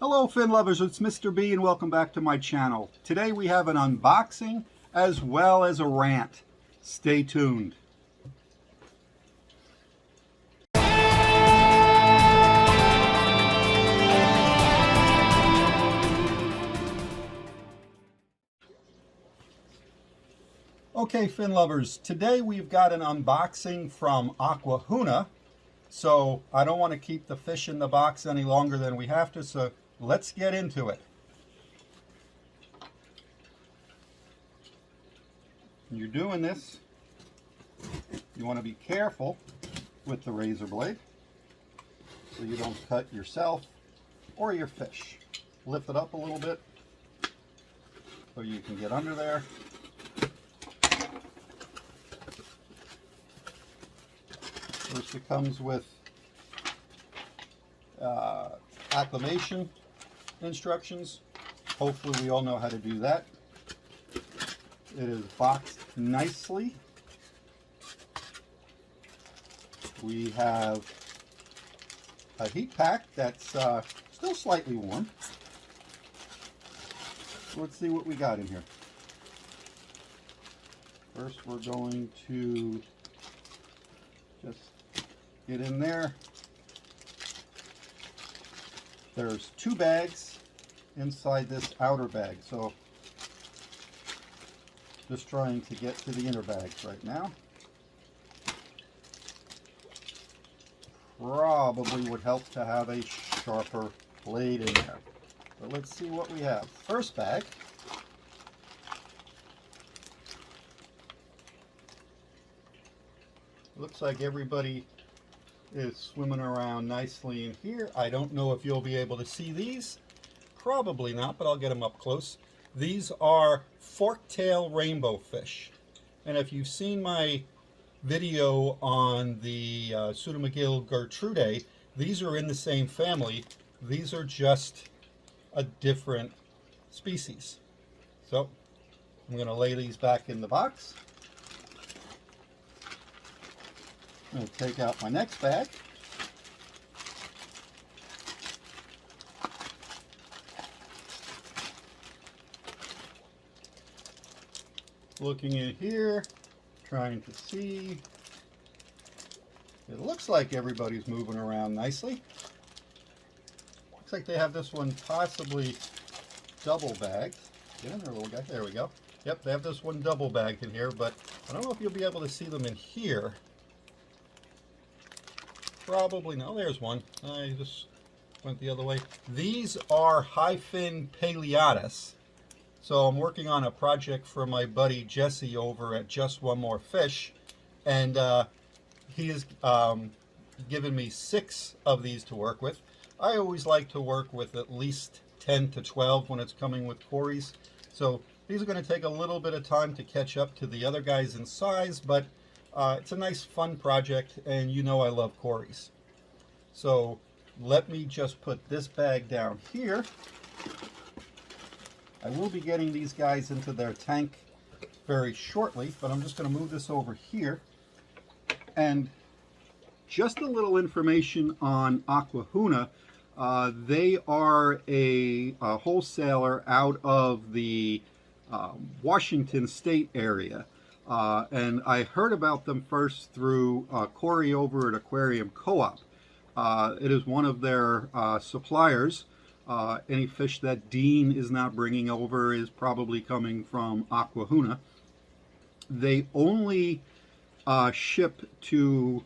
Hello fin lovers, it's Mr. B and welcome back to my channel. Today we have an unboxing as well as a rant. Stay tuned. Okay fin lovers, today we've got an unboxing from Aqua Huna. So I don't want to keep the fish in the box any longer than we have to, so let's get into it. When you're doing this, you want to be careful with the razor blade so you don't cut yourself or your fish. Lift it up a little bit so you can get under there. First it comes with acclimation instructions. Hopefully we all know how to do that. It is boxed nicely. We have a heat pack that's still slightly warm. Let's see what we got in here. First we're going to just get in there. There's 2 bags inside this outer bag, so just trying to get to the inner bags right now. Probably would help to have a sharper blade in there. But let's see what we have. First bag. Looks like everybody is swimming around nicely in here. I don't know if you'll be able to see these. Probably not, but I'll get them up close. These are fork-tail rainbow fish. And if you've seen my video on the Pseudomagil gertrudae, these are in the same family. These are just a different species. So I'm going to lay these back in the box. I'm going to take out my next bag. Looking in here, trying to see. It looks like everybody's moving around nicely. Looks like they have this one possibly double bagged. Get in there, little guy. There we go. Yep, they have this one double bagged in here, but I don't know if you'll be able to see them in here. Probably no. There's one. I just went the other way. These are hyphin paleatus. So I'm working on a project for my buddy Jesse over at Just One More Fish, and he has given me 6 of these to work with. I always like to work with at least 10 to 12 when it's coming with cories. So these are going to take a little bit of time to catch up to the other guys in size, but it's a nice fun project, and you know I love cories. So let me just put this bag down here. I will be getting these guys into their tank very shortly, but I'm just going to move this over here. And just a little information on Aqua Huna. They are a wholesaler out of the Washington State area. And I heard about them first through Corey over at Aquarium Co-op. It is one of their suppliers. Any fish that Dean is not bringing over is probably coming from Aqua Huna. They only ship to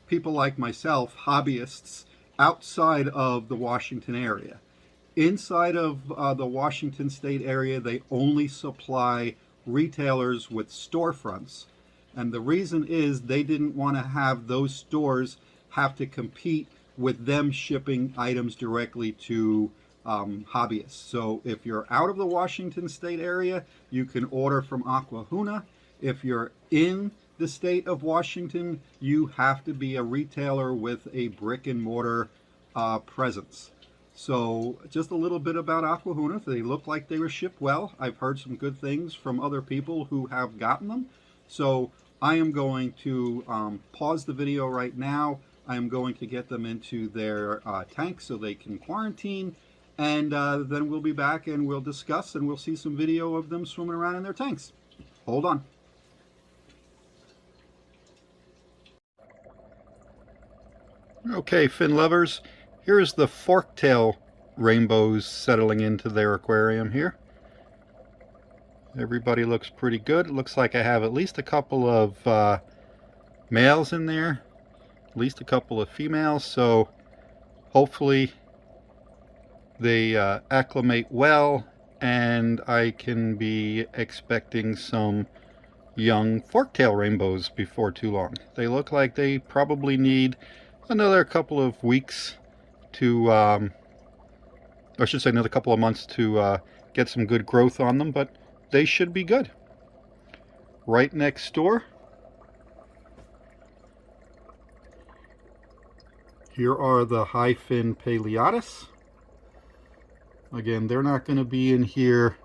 people like myself, hobbyists, outside of the Washington area. Inside of the Washington State area, they only supply retailers with storefronts. And the reason is they didn't want to have those stores have to compete with them shipping items directly to hobbyists. So if you're out of the Washington State area, you can order from Aqua Huna. If you're in the state of Washington, you have to be a retailer with a brick and mortar presence. So just a little bit about Aqua Huna. They look like they were shipped well. I've heard some good things from other people who have gotten them. So I am going to pause the video right now. I am going to get them into their tank so they can quarantine, and then we'll be back and we'll discuss and we'll see some video of them swimming around in their tanks. Hold on. Okay, fin lovers, here's the forktail rainbows settling into their aquarium here. Everybody looks pretty good. It looks like I have at least a couple of males in there, at least a couple of females, so hopefully they acclimate well and I can be expecting some young forktail rainbows before too long. They look like they probably need another couple of weeks to, or I should say another couple of months to get some good growth on them, but they should be good. Right next door, here are the high fin Paleatus. Again, they're not going to be in here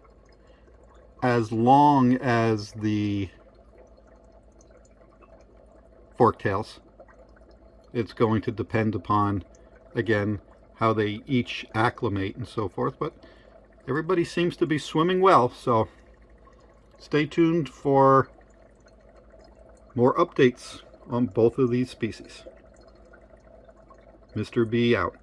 as long as the forktails. It's going to depend upon, again, how they each acclimate and so forth, but everybody seems to be swimming well, so stay tuned for more updates on both of these species. Mr. B out.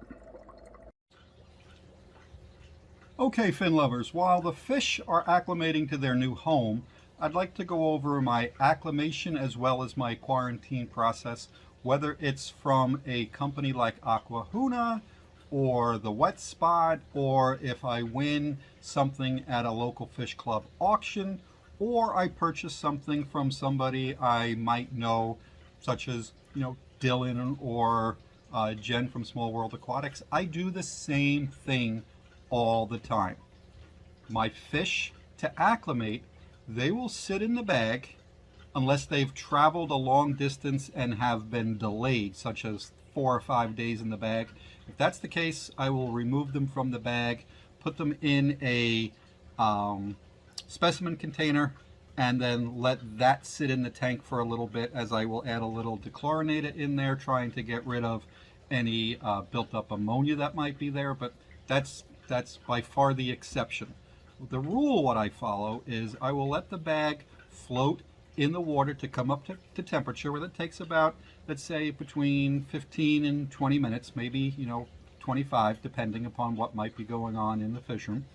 Okay, fin lovers, while the fish are acclimating to their new home, I'd like to go over my acclimation as well as my quarantine process, whether it's from a company like Aqua Huna or the Wet Spot, or if I win something at a local fish club auction, or I purchase something from somebody I might know, such as, Dylan or Jen from Small World Aquatics. I do the same thing all the time. My fish, to acclimate, they will sit in the bag unless they've traveled a long distance and have been delayed, such as 4 or 5 days in the bag. If that's the case, I will remove them from the bag, put them in a specimen container, and then let that sit in the tank for a little bit, as I will add a little dichlorinated in there, trying to get rid of any built up ammonia that might be there, but that's by far the exception. The rule, what I follow, is I will let the bag float in the water to come up to temperature, where it takes about, let's say, between 15 and 20 minutes, maybe 25, depending upon what might be going on in the fish room.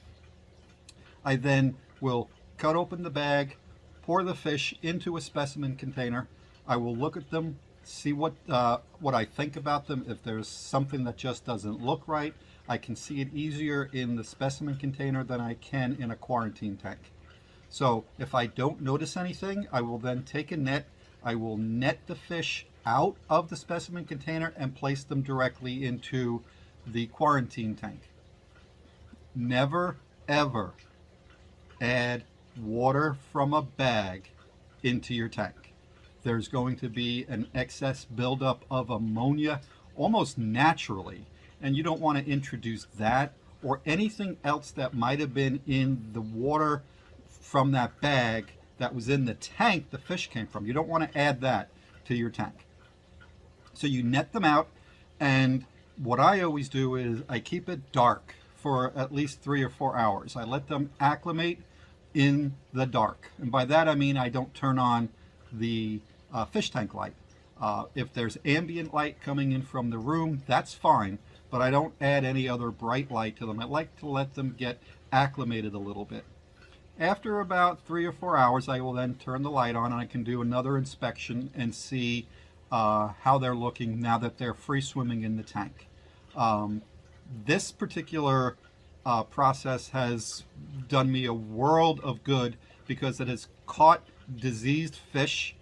I then will cut open the bag, pour the fish into a specimen container. I will look at them, see what I think about them. If there's something that just doesn't look right, I can see it easier in the specimen container than I can in a quarantine tank. So if I don't notice anything, I will then take a net. I will net the fish out of the specimen container and place them directly into the quarantine tank. Never, ever add water from a bag into your tank. There's going to be an excess buildup of ammonia almost naturally, and you don't want to introduce that or anything else that might have been in the water from that bag that was in the tank the fish came from. You don't want to add that to your tank. So you net them out, and what I always do is I keep it dark for at least 3 or 4 hours. I let them acclimate in the dark, and by that I mean I don't turn on the fish tank light. If there's ambient light coming in from the room, that's fine, but I don't add any other bright light to them. I like to let them get acclimated a little bit. After about 3 or 4 hours, I will then turn the light on and I can do another inspection and see how they're looking now that they're free swimming in the tank. This particular process has done me a world of good because it has caught diseased fish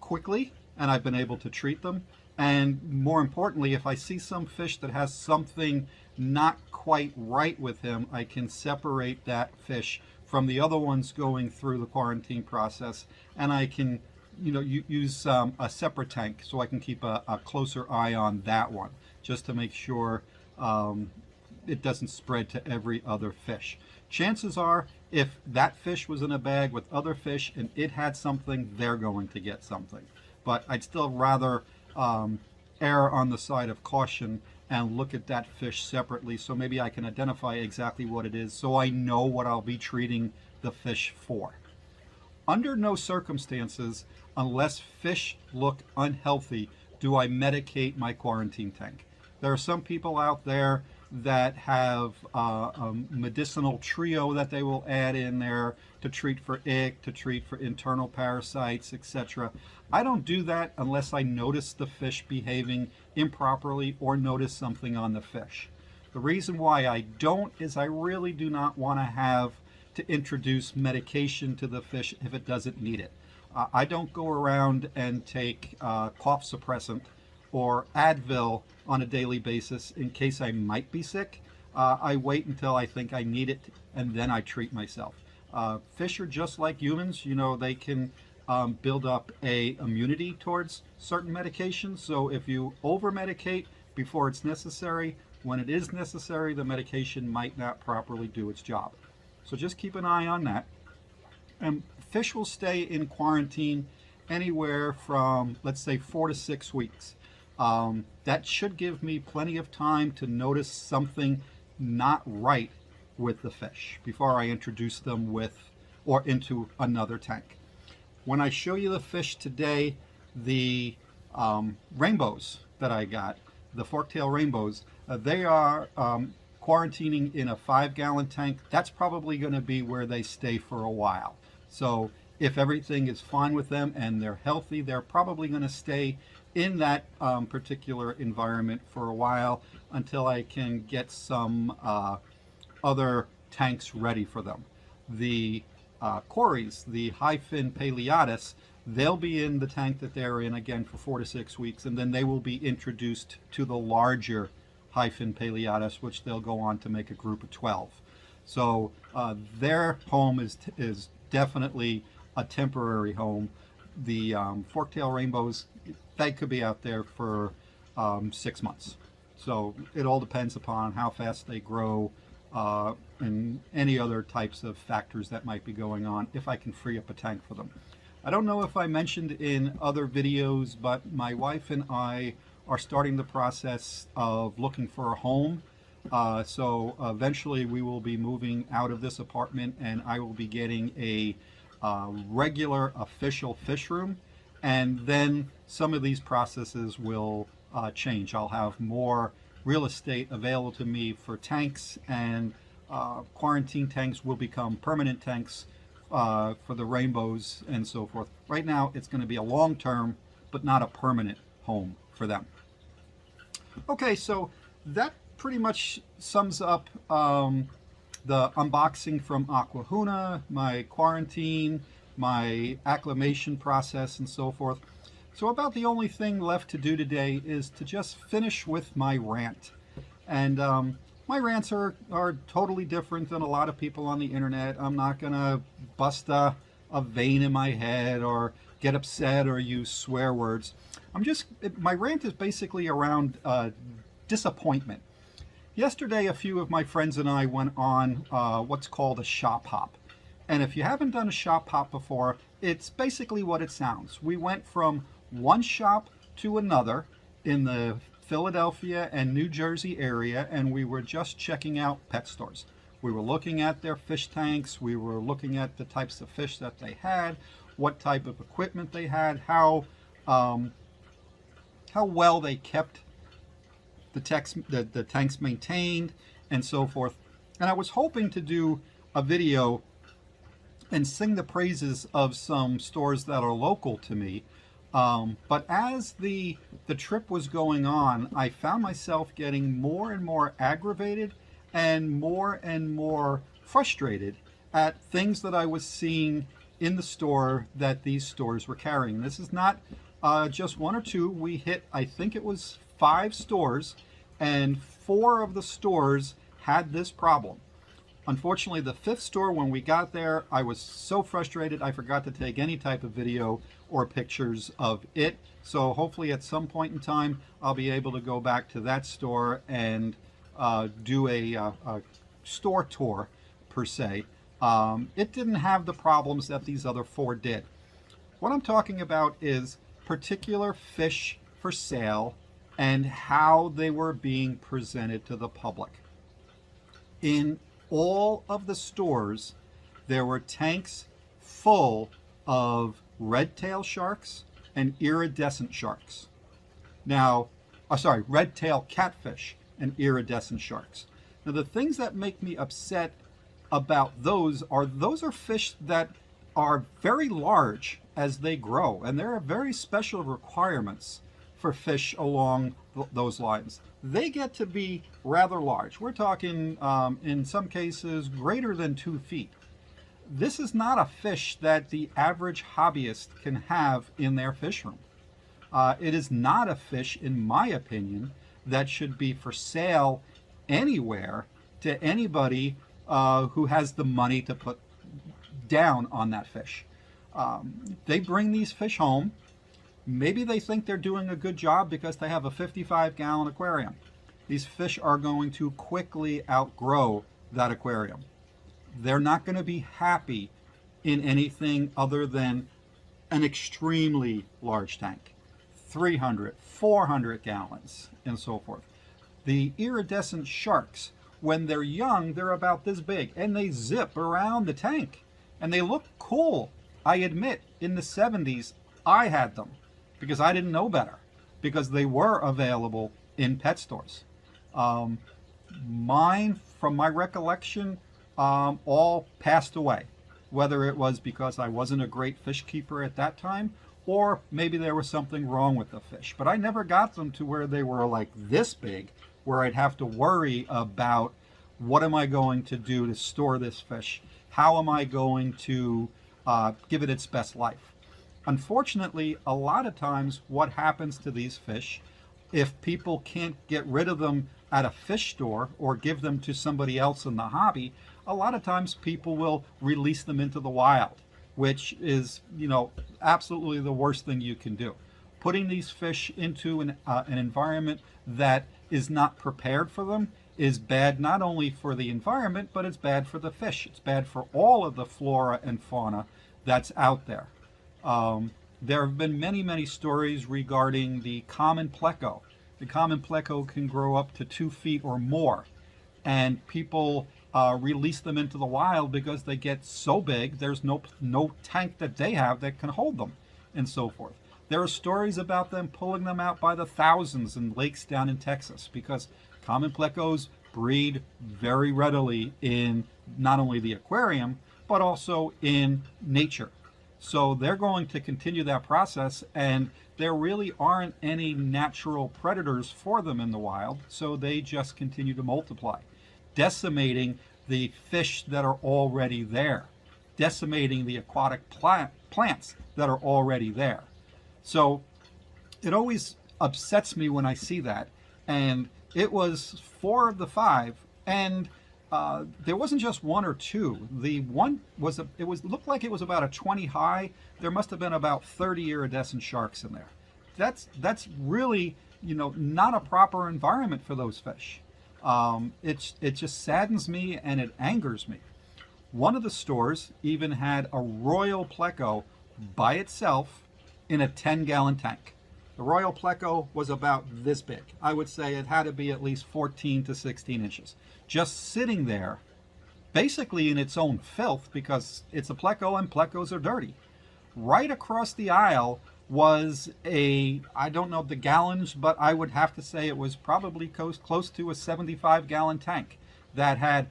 quickly and I've been able to treat them. And more importantly, if I see some fish that has something not quite right with him, I can separate that fish from the other ones going through the quarantine process, and I can use a separate tank so I can keep a closer eye on that one, just to make sure it doesn't spread to every other fish. Chances are, if that fish was in a bag with other fish and it had something, they're going to get something. But I'd still rather err on the side of caution and look at that fish separately, so maybe I can identify exactly what it is so I know what I'll be treating the fish for. Under no circumstances, unless fish look unhealthy, do I medicate my quarantine tank. There are some people out there that have a medicinal trio that they will add in there to treat for ick, to treat for internal parasites, etc. I don't do that unless I notice the fish behaving improperly or notice something on the fish. The reason why I don't is I really do not want to have to introduce medication to the fish if it doesn't need it. I don't go around and take cough suppressant or Advil on a daily basis in case I might be sick. I wait until I think I need it and then I treat myself. Fish are just like humans, you know, they can build up a immunity towards certain medications. So if you over medicate before it's necessary, when it is necessary, the medication might not properly do its job. So just keep an eye on that. And fish will stay in quarantine anywhere from, let's say, 4 to 6 weeks. That should give me plenty of time to notice something not right with the fish before I introduce them with or into another tank. When I show you the fish today, the rainbows that I got, the forktail rainbows, they are quarantining in a 5-gallon tank. That's probably going to be where they stay for a while. So if everything is fine with them and they're healthy, they're probably going to stay in that particular environment for a while until I can get some other tanks ready for them. The cories, the hyphen paleatus, they'll be in the tank that they're in again for 4 to 6 weeks, and then they will be introduced to the larger hyphen paleatus, which they'll go on to make a group of 12. So their home is definitely a temporary home. The forktail rainbows, they could be out there for 6 months. So it all depends upon how fast they grow and any other types of factors that might be going on, if I can free up a tank for them. I don't know if I mentioned in other videos, but my wife and I are starting the process of looking for a home. So eventually we will be moving out of this apartment and I will be getting a regular official fish room, and then some of these processes will change. I'll have more real estate available to me for tanks, and quarantine tanks will become permanent tanks for the rainbows and so forth. Right now it's going to be a long-term but not a permanent home for them. Okay, so that pretty much sums up the unboxing from Aqua Huna, my quarantine, my acclimation process, and so forth. So about the only thing left to do today is to just finish with my rant. And my rants are totally different than a lot of people on the internet. I'm not going to bust a vein in my head or get upset or use swear words. My rant is basically around disappointment. Yesterday, a few of my friends and I went on what's called a shop hop. And if you haven't done a shop hop before, it's basically what it sounds. We went from one shop to another in the Philadelphia and New Jersey area, and we were just checking out pet stores. We were looking at their fish tanks. We were looking at the types of fish that they had, what type of equipment they had, how well they kept the tanks maintained, and so forth. And I was hoping to do a video and sing the praises of some stores that are local to me. But as the trip was going on, I found myself getting more and more aggravated and more frustrated at things that I was seeing in the store that these stores were carrying. This is not just one or two. We hit, I think it was 5 stores, and 4 of the stores had this problem. Unfortunately, the 5th store, when we got there, I was so frustrated I forgot to take any type of video or pictures of it. So hopefully at some point in time I'll be able to go back to that store and do a store tour per se. It didn't have the problems that these other 4 did. What I'm talking about is particular fish for sale and how they were being presented to the public. In all of the stores, there were tanks full of red-tail sharks and iridescent sharks. Now, red-tail catfish and iridescent sharks. Now, the things that make me upset about those are fish that are very large as they grow, and there are very special requirements for fish along those lines. They get to be rather large. We're talking, in some cases, greater than 2 feet. This is not a fish that the average hobbyist can have in their fish room. It is not a fish, in my opinion, that should be for sale anywhere to anybody who has the money to put down on that fish. They bring these fish home. Maybe they think they're doing a good job because they have a 55-gallon aquarium. These fish are going to quickly outgrow that aquarium. They're not going to be happy in anything other than an extremely large tank. 300, 400 gallons, and so forth. The iridescent sharks, when they're young, they're about this big, and they zip around the tank. And they look cool. I admit, in the 70s, I had them because I didn't know better, because they were available in pet stores. Mine, from my recollection, all passed away, whether it was because I wasn't a great fish keeper at that time, or maybe there was something wrong with the fish. But I never got them to where they were like this big, where I'd have to worry about what am I going to do to store this fish? How am I going to give it its best life? Unfortunately, a lot of times what happens to these fish, if people can't get rid of them at a fish store or give them to somebody else in the hobby, a lot of times people will release them into the wild, which is, absolutely the worst thing you can do. Putting these fish into an environment that is not prepared for them is bad, not only for the environment, but it's bad for the fish. It's bad for all of the flora and fauna that's out there. There have been many, many stories regarding the common pleco. The common pleco can grow up to 2 feet or more, and people release them into the wild because they get so big, there's no tank that they have that can hold them, and so forth. There are stories about them pulling them out by the thousands in lakes down in Texas, because common plecos breed very readily in not only the aquarium, but also in nature. So they're going to continue that process, and there really aren't any natural predators for them in the wild, so they just continue to multiply, decimating the fish that are already there, decimating the aquatic plants that are already there. So it always upsets me when I see that. And it was 4 of the 5, and there wasn't just 1 or 2. The one was looked like it was about a 20 high. There must have been about 30 iridescent sharks in there. That's really not a proper environment for those fish. It just saddens me and it angers me. One of the stores even had a royal pleco by itself in a 10-gallon tank. The royal pleco was about this big. I would say it had to be at least 14 to 16 inches. Just sitting there, basically in its own filth, because it's a pleco and plecos are dirty. Right across the aisle was I don't know the gallons, but I would have to say it was probably close to a 75-gallon tank that had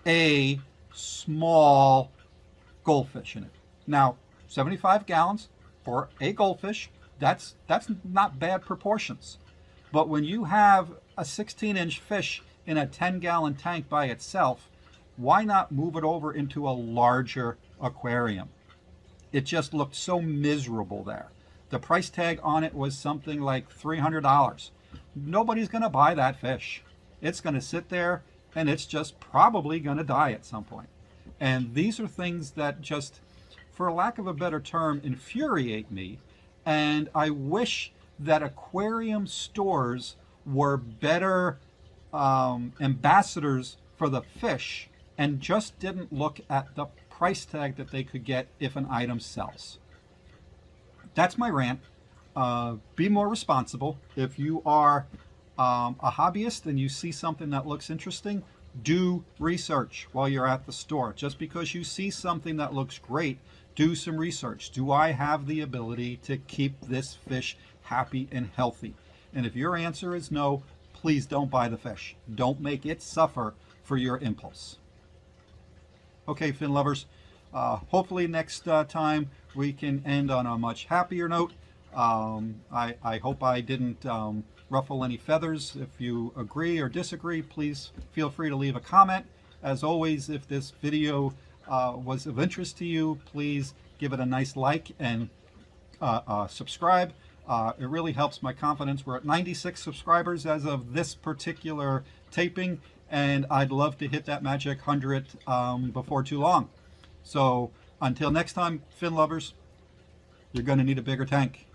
a small goldfish in it. Now, 75 gallons for a goldfish, that's not bad proportions. But when you have a 16-inch fish in a 10-gallon tank by itself, why not move it over into a larger aquarium? It just looked so miserable there. The price tag on it was something like $300. Nobody's going to buy that fish. It's going to sit there, and it's just probably going to die at some point. And these are things that just, for lack of a better term, infuriate me. And I wish that aquarium stores were better ambassadors for the fish and just didn't look at the price tag that they could get if an item sells. That's my rant. be more responsible. If you are a hobbyist and you see something that looks interesting, do research while you're at the store. Just because you see something that looks great, do some research. Do I have the ability to keep this fish happy and healthy? And if your answer is no, please don't buy the fish. Don't make it suffer for your impulse. Okay, fin lovers, hopefully next time we can end on a much happier note. I hope I didn't ruffle any feathers. If you agree or disagree, please feel free to leave a comment. As always, if this video was of interest to you, please give it a nice like and subscribe. It really helps my confidence. We're at 96 subscribers as of this particular taping, and I'd love to hit that magic 100 before too long. So until next time, fin lovers, you're going to need a bigger tank.